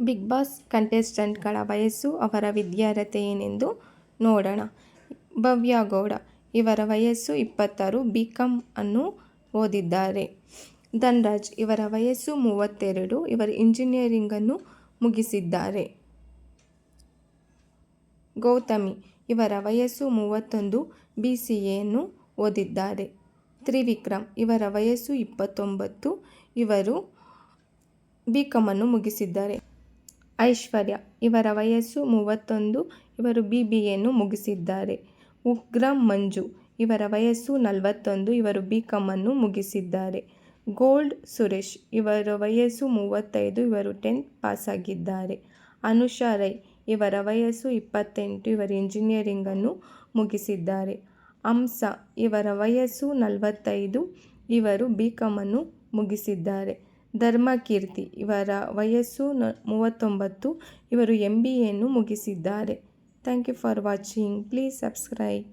Big boss ಕಂಟೆಸ್ಟೆಂಟ್ಗಳ ವಯಸ್ಸು, ಅವರ ವಿದ್ಯಾರ್ಹತೆ ಏನೆಂದು ನೋಡೋಣ. ಭವ್ಯ ಗೌಡ, ಇವರ ವಯಸ್ಸು 26, BCom ಅನ್ನು ಓದಿದ್ದಾರೆ. ಧನ್ರಾಜ್, ಇವರ ವಯಸ್ಸು 32, ಇವರು ಇಂಜಿನಿಯರಿಂಗ್ ಅನ್ನು ಮುಗಿಸಿದ್ದಾರೆ. ಗೌತಮಿ, ಇವರ ವಯಸ್ಸು 31, BCA ಅನ್ನು ಓದಿದ್ದಾರೆ. ತ್ರಿವಿಕ್ರಮ್, ಇವರ ವಯಸ್ಸು 29, ಇವರು BCom ಅನ್ನು ಮುಗಿಸಿದ್ದಾರೆ. ಐಶ್ವರ್ಯ, ಇವರ ವಯಸ್ಸು 31, ಇವರು BBA ಅನ್ನು ಮುಗಿಸಿದ್ದಾರೆ. ಉಗ್ರಂ ಮಂಜು, ಇವರ ವಯಸ್ಸು 41, ಇವರು BCom ಅನ್ನು ಮುಗಿಸಿದ್ದಾರೆ. ಗೋಲ್ಡ್ ಸುರೇಶ್, ಇವರ ವಯಸ್ಸು 35, ಇವರು 10th ಪಾಸ್ ಆಗಿದ್ದಾರೆ. ಅನುಷಾ ರೈ, ಇವರ ವಯಸ್ಸು 28, ಇವರು ಇಂಜಿನಿಯರಿಂಗ್ ಅನ್ನು ಮುಗಿಸಿದ್ದಾರೆ. ಹಂಸ, ಇವರ ವಯಸ್ಸು 45, ಇವರು BCom ಅನ್ನು ಮುಗಿಸಿದ್ದಾರೆ. ಧರ್ಮಕೀರ್ತಿ, ಇವರ ವಯಸ್ಸು 39, ಇವರು MBA ಅನ್ನು ಮುಗಿಸಿದ್ದಾರೆ. Thank you for watching. Please subscribe.